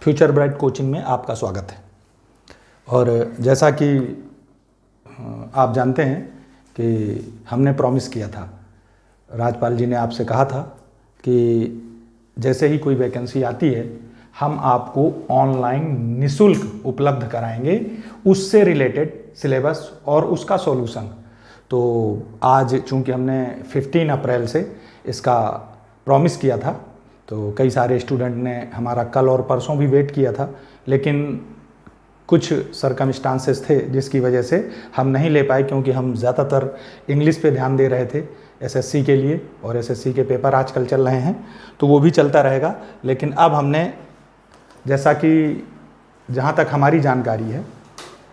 Future bright coaching में आपका स्वागत है। और जैसा कि आप जानते हैं कि हमने प्रॉमिस किया था, राजपाल जी ने आपसे कहा था कि जैसे ही कोई वैकेंसी आती है हम आपको ऑनलाइन निःशुल्क उपलब्ध कराएंगे उससे रिलेटेड सिलेबस और उसका सॉल्यूशन। तो आज चूंकि हमने 15 अप्रैल से इसका प्रॉमिस किया था, तो कई सारे स्टूडेंट ने हमारा कल और परसों भी वेट किया था, लेकिन कुछ सरकमस्टांसेस थे जिसकी वजह से हम नहीं ले पाए, क्योंकि हम ज़्यादातर इंग्लिश पे ध्यान दे रहे थे एसएससी के लिए, और एसएससी के पेपर आजकल चल रहे हैं तो वो भी चलता रहेगा। लेकिन अब हमने, जैसा कि जहाँ तक हमारी जानकारी है,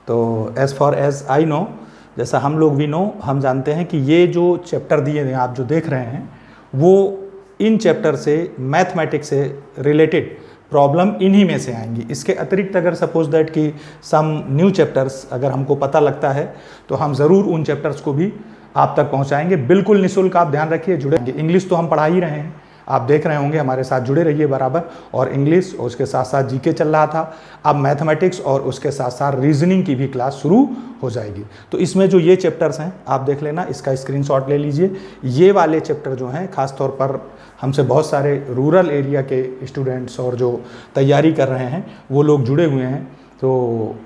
तो as far as I know, जैसा हम लोग भी नो, हम जानते हैं कि ये जो चैप्टर दिए हैं आप जो देख रहे हैं वो इन चैप्टर से मैथमेटिक्स से रिलेटेड प्रॉब्लम इन्हीं में से आएंगी। इसके अतिरिक्त अगर सपोज दैट कि सम न्यू चैप्टर्स अगर हमको पता लगता है तो हम ज़रूर उन चैप्टर्स को भी आप तक पहुंचाएंगे, बिल्कुल निःशुल्क। आप ध्यान रखिए, जुड़ेंगे। इंग्लिश तो हम पढ़ा ही रहे हैं, आप देख रहे होंगे, हमारे साथ जुड़े रहिए बराबर। और इंग्लिश और उसके साथ साथ जीके चल रहा था, अब मैथमेटिक्स और उसके साथ साथ रीजनिंग की भी क्लास शुरू हो जाएगी। तो इसमें जो ये चैप्टर्स हैं आप देख लेना, इसका स्क्रीनशॉट ले लीजिए। ये वाले चैप्टर जो हैं खासतौर पर हमसे बहुत सारे रूरल एरिया के स्टूडेंट्स और जो तैयारी कर रहे हैं वो लोग जुड़े हुए हैं, तो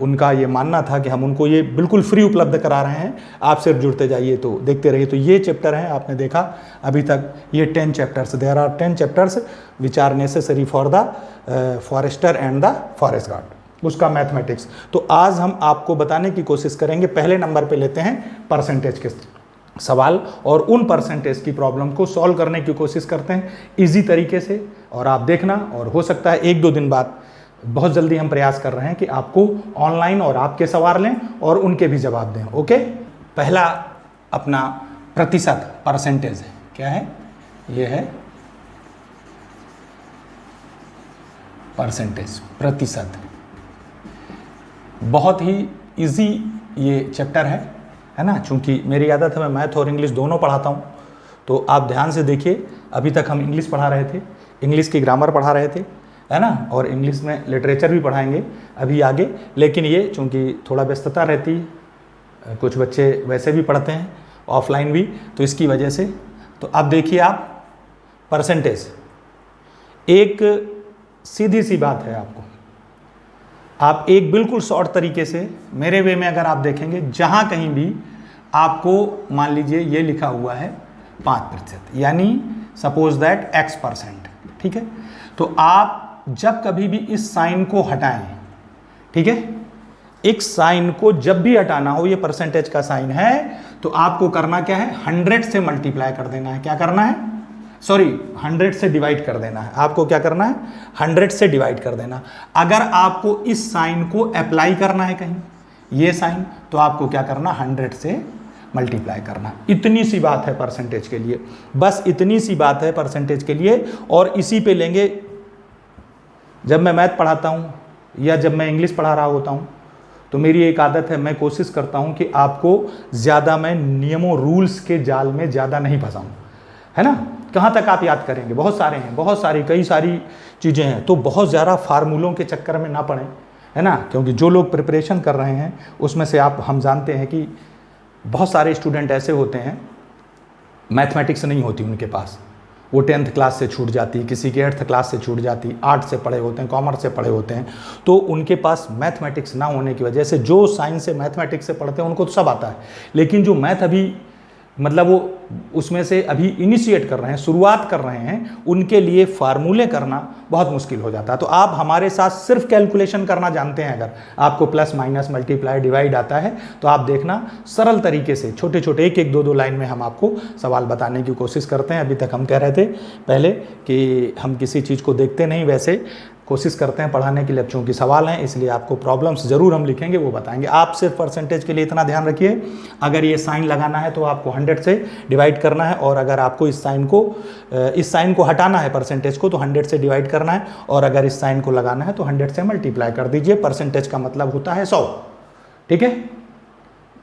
उनका ये मानना था कि हम उनको ये बिल्कुल फ्री उपलब्ध करा रहे हैं, आप सिर्फ जुड़ते जाइए तो देखते रहिए। तो ये चैप्टर हैं, आपने देखा अभी तक ये 10 chapters, there are 10 chapters which are necessary for the forester and the forest guard, उसका मैथमेटिक्स। तो आज हम आपको बताने की कोशिश करेंगे, पहले नंबर पे लेते हैं परसेंटेज के सवाल, और उन परसेंटेज की प्रॉब्लम को सॉल्व करने की कोशिश करते हैं इजी तरीके से। और आप देखना, और हो सकता है 1-2 दिन बाद, बहुत जल्दी हम प्रयास कर रहे हैं कि आपको ऑनलाइन और आपके सवाल लें और उनके भी जवाब दें। ओके, पहला अपना प्रतिशत परसेंटेज है, क्या है? ये है परसेंटेज, प्रतिशत। बहुत ही इजी ये चैप्टर है ना। चूंकि मेरी आदत है, मैं मैथ और इंग्लिश दोनों पढ़ाता हूँ, तो आप ध्यान से देखिए। अभी तक हम इंग्लिश पढ़ा रहे थे, इंग्लिश की ग्रामर पढ़ा रहे थे, है ना, और इंग्लिश में लिटरेचर भी पढ़ाएंगे अभी आगे। लेकिन ये चूंकि थोड़ा व्यस्तता रहती है, कुछ बच्चे वैसे भी पढ़ते हैं ऑफलाइन भी, तो इसकी वजह से। तो अब देखिए आप, परसेंटेज एक सीधी सी बात है। आपको आप एक बिल्कुल शॉर्ट तरीके से मेरे वे में अगर आप देखेंगे, जहाँ कहीं भी आपको मान लीजिए ये लिखा हुआ है 5%, यानी सपोज दैट x%, ठीक है। तो आप जब कभी भी इस साइन को हटाएं, ठीक है, एक साइन को जब भी हटाना हो, ये परसेंटेज का साइन है, तो आपको करना क्या है? 100 से मल्टीप्लाई कर देना है। क्या करना है? सॉरी, 100 से डिवाइड कर देना है। आपको क्या करना है? 100 से डिवाइड कर देना। अगर आपको इस साइन को अप्लाई करना है कहीं, ये साइन, तो आपको क्या करना? 100 से मल्टीप्लाई करना। इतनी सी बात है परसेंटेज के लिए, बस इतनी सी बात है परसेंटेज के लिए। और इसी पे लेंगे, जब मैं मैथ पढ़ाता हूँ या जब मैं इंग्लिश पढ़ा रहा होता हूँ, तो मेरी एक आदत है, मैं कोशिश करता हूँ कि आपको ज़्यादा मैं नियमों रूल्स के जाल में ज़्यादा नहीं फंसाऊँ, है ना। कहाँ तक आप याद करेंगे? बहुत सारे हैं, बहुत सारी, कई सारी चीज़ें हैं, तो बहुत ज़्यादा फार्मूलों के चक्कर में ना पड़ें, है ना। क्योंकि जो लोग प्रिपरेशन कर रहे हैं उसमें से हम जानते हैं कि बहुत सारे स्टूडेंट ऐसे होते हैं, मैथमेटिक्स नहीं होती उनके पास, वो 10th क्लास से छूट जाती, किसी की 8th क्लास से छूट जाती, आर्ट से पढ़े होते हैं, कॉमर्स से पढ़े होते हैं, तो उनके पास मैथमेटिक्स ना होने की वजह से, जो साइंस से मैथमेटिक्स से पढ़ते हैं उनको तो सब आता है, लेकिन जो मैथ अभी मतलब वो उसमें से अभी इनिशिएट कर रहे हैं, शुरुआत कर रहे हैं, उनके लिए फार्मूले करना बहुत मुश्किल हो जाता है। तो आप हमारे साथ सिर्फ कैलकुलेशन करना जानते हैं, अगर आपको प्लस माइनस मल्टीप्लाई डिवाइड आता है, तो आप देखना सरल तरीके से छोटे छोटे 1-1, 2-2 लाइन में हम आपको सवाल बताने की कोशिश करते हैं। अभी तक हम कह रहे थे पहले कि हम किसी चीज़ को देखते नहीं, वैसे कोशिश करते हैं पढ़ाने के लिए। चूँकि सवाल हैं इसलिए आपको प्रॉब्लम्स ज़रूर हम लिखेंगे, वो बताएंगे। आप सिर्फ परसेंटेज के लिए इतना ध्यान रखिए, अगर ये साइन लगाना है तो आपको 100 से डिवाइड करना है, और अगर आपको इस साइन को हटाना है परसेंटेज को, तो 100 से डिवाइड करना है, और अगर इस साइन को लगाना है तो 100 से मल्टीप्लाई कर दीजिए। परसेंटेज का मतलब होता है 100, ठीक है।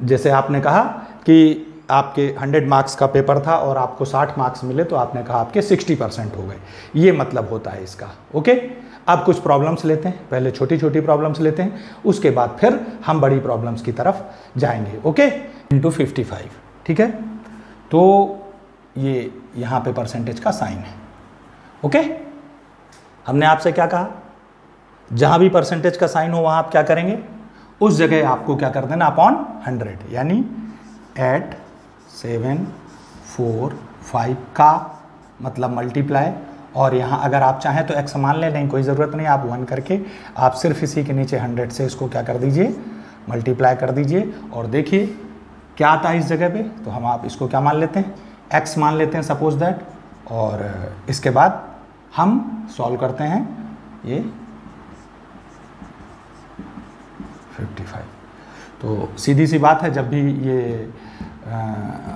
जैसे आपने कहा कि आपके 100 मार्क्स का पेपर था और आपको 60 मार्क्स मिले तो आपने कहा आपके 60% हो गए, ये मतलब होता है इसका। ओके, अब कुछ प्रॉब्लम्स लेते हैं, पहले छोटी छोटी प्रॉब्लम्स लेते हैं, उसके बाद फिर हम बड़ी प्रॉब्लम्स की तरफ जाएंगे। ओके, इंटू 55, ठीक है। तो ये यहाँ पे परसेंटेज का साइन है। ओके, हमने आपसे क्या कहा, जहाँ भी परसेंटेज का साइन हो वहाँ आप क्या करेंगे, उस जगह आपको क्या कर देना, अपॉन 100, यानी 8 7 4 5 का मतलब मल्टीप्लाई, और यहाँ अगर आप चाहें तो x मान लें, नहीं कोई ज़रूरत नहीं, आप 1 करके आप सिर्फ इसी के नीचे 100 से इसको क्या कर दीजिए, मल्टीप्लाई कर दीजिए, और देखिए क्या आता है इस जगह पे। तो हम आप इसको क्या मान लेते हैं, x मान लेते हैं सपोज दैट, और इसके बाद हम सॉल्व करते हैं ये 55। तो सीधी सी बात है, जब भी ये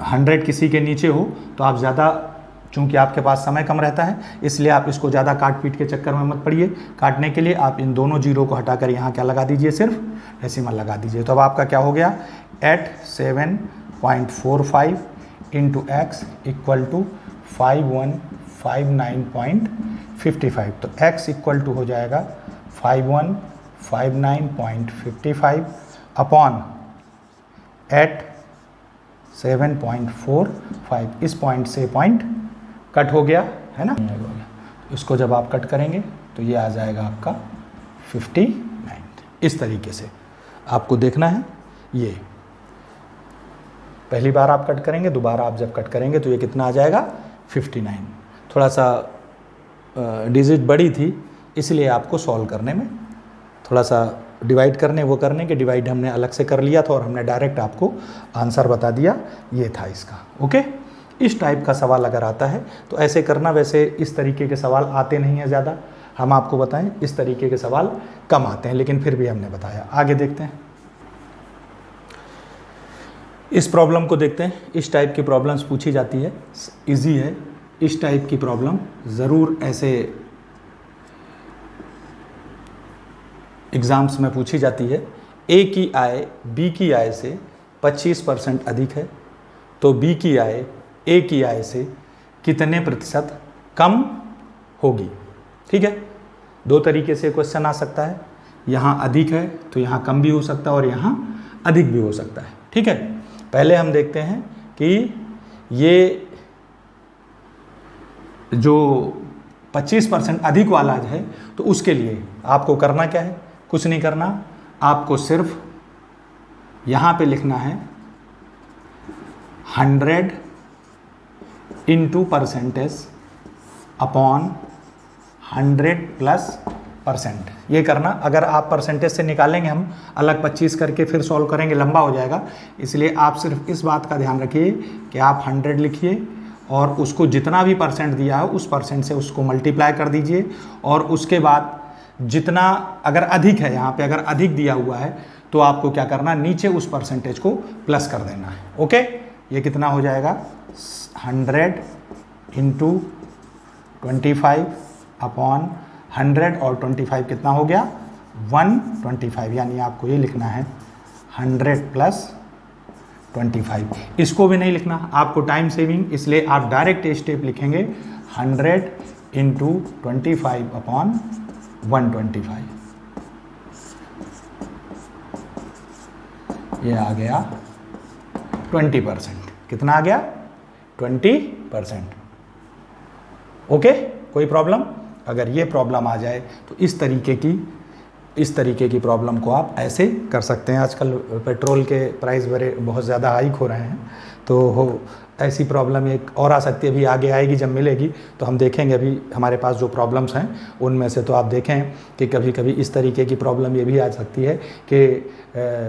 100 किसी के नीचे हो तो आप ज़्यादा, चूँकि आपके पास समय कम रहता है इसलिए आप इसको ज़्यादा काट पीट के चक्कर में मत पड़िए। काटने के लिए आप इन दोनों जीरो को हटाकर यहाँ क्या लगा दीजिए, सिर्फ डेसिमल लगा दीजिए। तो अब आपका क्या हो गया, 87.45 इंटू एक्स इक्वल टू 5159.55। तो x इक्वल टू हो जाएगा 5159.55 अपॉन 7.45। इस पॉइंट से पॉइंट कट हो गया है ना, इसको जब आप कट करेंगे तो ये आ जाएगा आपका 59। इस तरीके से आपको देखना है। ये पहली बार आप कट करेंगे, दोबारा आप जब कट करेंगे तो ये कितना आ जाएगा, 59। थोड़ा सा डिजिट बड़ी थी इसलिए आपको सॉल्व करने में थोड़ा सा डिवाइड करने के डिवाइड हमने अलग से कर लिया था और हमने डायरेक्ट आपको आंसर बता दिया, ये था इसका। ओके, इस टाइप का सवाल अगर आता है तो ऐसे करना। वैसे इस तरीके के सवाल आते नहीं हैं ज़्यादा, हम आपको बताएं इस तरीके के सवाल कम आते हैं, लेकिन फिर भी हमने बताया। आगे देखते हैं, इस प्रॉब्लम को देखते हैं। इस टाइप की प्रॉब्लम्स पूछी जाती है, इजी है। इस टाइप की प्रॉब्लम ज़रूर ऐसे एग्ज़ाम्स में पूछी जाती है। ए की आय बी की आय से 25% अधिक है तो बी की आय ए की आय से कितने प्रतिशत कम होगी। ठीक है, दो तरीके से क्वेश्चन आ सकता है, यहाँ अधिक है तो यहाँ कम भी हो सकता है और यहाँ अधिक भी हो सकता है। ठीक है, पहले हम देखते हैं कि ये जो 25% अधिक वाला है तो उसके लिए आपको करना क्या है, कुछ नहीं करना, आपको सिर्फ यहाँ पे लिखना है 100 into percentage upon 100 plus percent. ये करना। अगर आप परसेंटेज से निकालेंगे हम अलग 25 करके फिर सॉल्व करेंगे, लंबा हो जाएगा, इसलिए आप सिर्फ इस बात का ध्यान रखिए कि आप 100 लिखिए और उसको जितना भी परसेंट दिया है उस परसेंट से उसको मल्टीप्लाई कर दीजिए, और उसके बाद जितना अगर अधिक है, यहाँ पे अगर अधिक दिया हुआ है तो आपको क्या करना, नीचे उस परसेंटेज को प्लस कर देना है। ओके, ये कितना हो जाएगा 100 इंटू 25 अपॉन 100 और 25 कितना हो गया 125, यानी आपको ये लिखना है 100 प्लस 25। इसको भी नहीं लिखना, आपको टाइम सेविंग, इसलिए आप डायरेक्ट स्टेप लिखेंगे 100 इंटू 25 अपॉन 125। ये आ गया 20%। कितना आ गया 20%। ओके, कोई प्रॉब्लम? अगर ये प्रॉब्लम आ जाए तो इस तरीके की प्रॉब्लम को आप ऐसे कर सकते हैं। आजकल पेट्रोल के प्राइस बहुत ज़्यादा हाइक हो रहे हैं, तो ऐसी प्रॉब्लम एक और आ सकती है, अभी आगे आएगी, जब मिलेगी तो हम देखेंगे। अभी हमारे पास जो प्रॉब्लम्स हैं उनमें से तो आप देखें कि कभी कभी इस तरीके की प्रॉब्लम ये भी आ सकती है कि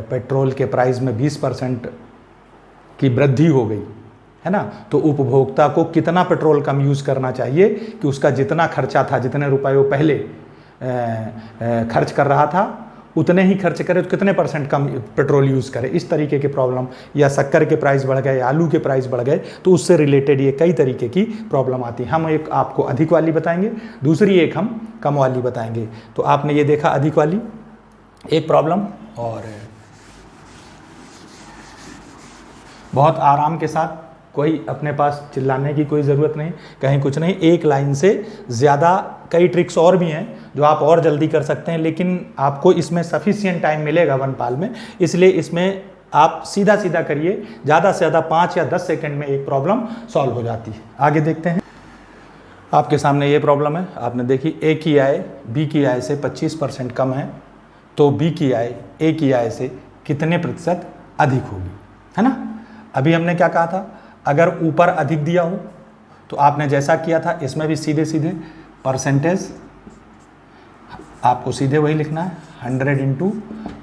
पेट्रोल के प्राइस में 20% की वृद्धि हो गई है ना, तो उपभोक्ता को कितना पेट्रोल कम यूज़ करना चाहिए कि उसका जितना खर्चा था, जितने रुपए वो पहले खर्च कर रहा था उतने ही खर्च करे तो कितने % कम पेट्रोल यूज़ करे। इस तरीके के प्रॉब्लम, या शक्कर के प्राइस बढ़ गए, आलू के प्राइस बढ़ गए, तो उससे रिलेटेड ये कई तरीके की प्रॉब्लम आती है। हम एक आपको अधिक वाली बताएंगे, दूसरी एक हम कम वाली बताएंगे। तो आपने ये देखा अधिक वाली एक प्रॉब्लम, और बहुत आराम के साथ, कोई अपने पास चिल्लाने की कोई ज़रूरत नहीं, कहीं कुछ नहीं, एक लाइन से ज़्यादा कई ट्रिक्स और भी हैं जो आप और जल्दी कर सकते हैं, लेकिन आपको इसमें सफिशिएंट टाइम मिलेगा वनपाल में, इसलिए इसमें आप सीधा सीधा करिए, ज़्यादा से ज़्यादा 5 या 10 सेकंड में एक प्रॉब्लम सॉल्व हो जाती है। आगे देखते हैं। आपके सामने ये प्रॉब्लम है, आपने देखी ए की आय बी की आय से 25% कम है, तो बी की आय ए की आय से कितने प्रतिशत अधिक होगी, है ना। अभी हमने क्या कहा था, अगर ऊपर अधिक दिया हो तो आपने जैसा किया था इसमें भी सीधे सीधे परसेंटेज, आपको सीधे वही लिखना है 100 इंटू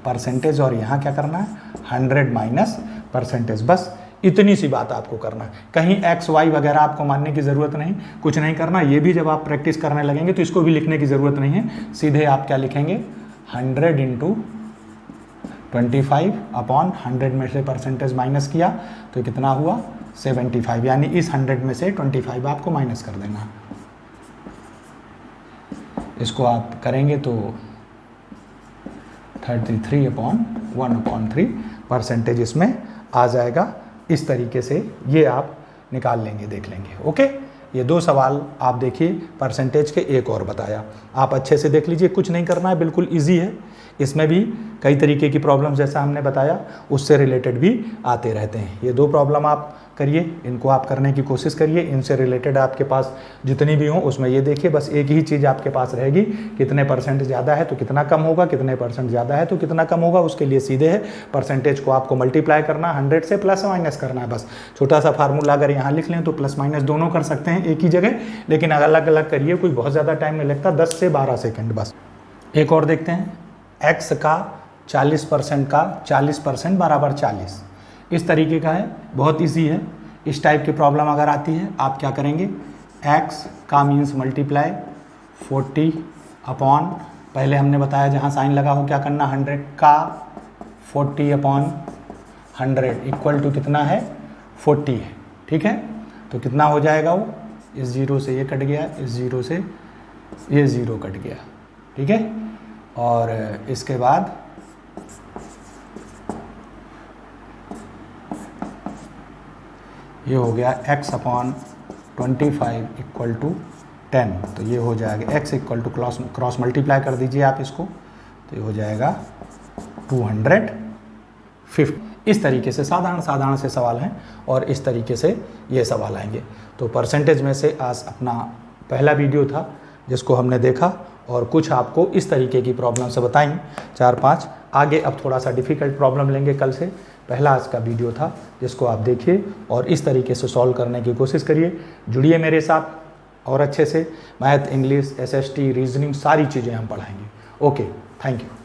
परसेंटेज, और यहाँ क्या करना है 100 माइनस परसेंटेज, बस इतनी सी बात आपको करना है। कहीं एक्स वाई वगैरह आपको मानने की ज़रूरत नहीं, कुछ नहीं करना। ये भी जब आप प्रैक्टिस करने लगेंगे तो इसको भी लिखने की ज़रूरत नहीं है, सीधे आप क्या लिखेंगे 100 इंटू 25 अपॉन 100 में से परसेंटेज माइनस किया तो कितना हुआ 75, यानी इस 100 में से 25 आपको माइनस कर देना। इसको आप करेंगे तो 33 अपॉन 1/3 परसेंटेज इसमें आ जाएगा। इस तरीके से ये आप निकाल लेंगे, देख लेंगे। ओके, ये 2 सवाल आप देखिए परसेंटेज के, एक और बताया, आप अच्छे से देख लीजिए, कुछ नहीं करना है, बिल्कुल इजी है। इसमें भी कई तरीके की प्रॉब्लम जैसा हमने बताया उससे रिलेटेड भी आते रहते हैं। ये 2 प्रॉब्लम आप करिए, इनको आप करने की कोशिश करिए, इनसे रिलेटेड आपके पास जितनी भी हों उसमें ये देखिए, बस एक ही चीज़ आपके पास रहेगी, कितने परसेंट ज़्यादा है तो कितना कम होगा, कितने परसेंट ज़्यादा है तो कितना कम होगा। उसके लिए सीधे है, परसेंटेज को आपको मल्टीप्लाई करना, 100 से प्लस माइनस करना है, बस छोटा सा फार्मूला अगर यहाँ लिख लें तो प्लस माइनस दोनों कर सकते हैं एक ही जगह, लेकिन अलग अलग करिए, कोई बहुत ज़्यादा टाइम नहीं लगता, 10 से 12 सेकेंड बस। एक और देखते हैं, x का 40% का 40% बराबर 40, इस तरीके का है, बहुत इजी है। इस टाइप की प्रॉब्लम अगर आती है आप क्या करेंगे, x का मीन्स मल्टीप्लाई 40 अपॉन, पहले हमने बताया जहाँ साइन लगा हो क्या करना, 100 का 40 अपॉन 100 इक्वल टू कितना है 40 है, ठीक है। तो कितना हो जाएगा वो, इस 0 से ये कट गया, इस 0 से ये 0 कट गया, ठीक है। और इसके बाद ये हो गया x अपॉन 25 इक्वल टू 10, तो ये हो जाएगा x equal to cross multiply कर दीजिए आप इसको, तो ये हो जाएगा 250। इस तरीके से साधारण से सवाल हैं और इस तरीके से ये सवाल आएंगे। तो परसेंटेज में से आज अपना पहला वीडियो था जिसको हमने देखा और कुछ आपको इस तरीके की प्रॉब्लम से बताई 4-5। आगे अब थोड़ा सा डिफ़िकल्ट प्रॉब्लम लेंगे कल से। पहला आज का वीडियो था जिसको आप देखिए और इस तरीके से सॉल्व करने की कोशिश करिए। जुड़िए मेरे साथ और अच्छे से। मैथ, इंग्लिश, SST, रीजनिंग सारी चीज़ें हम पढ़ाएंगे। Okay, thank you.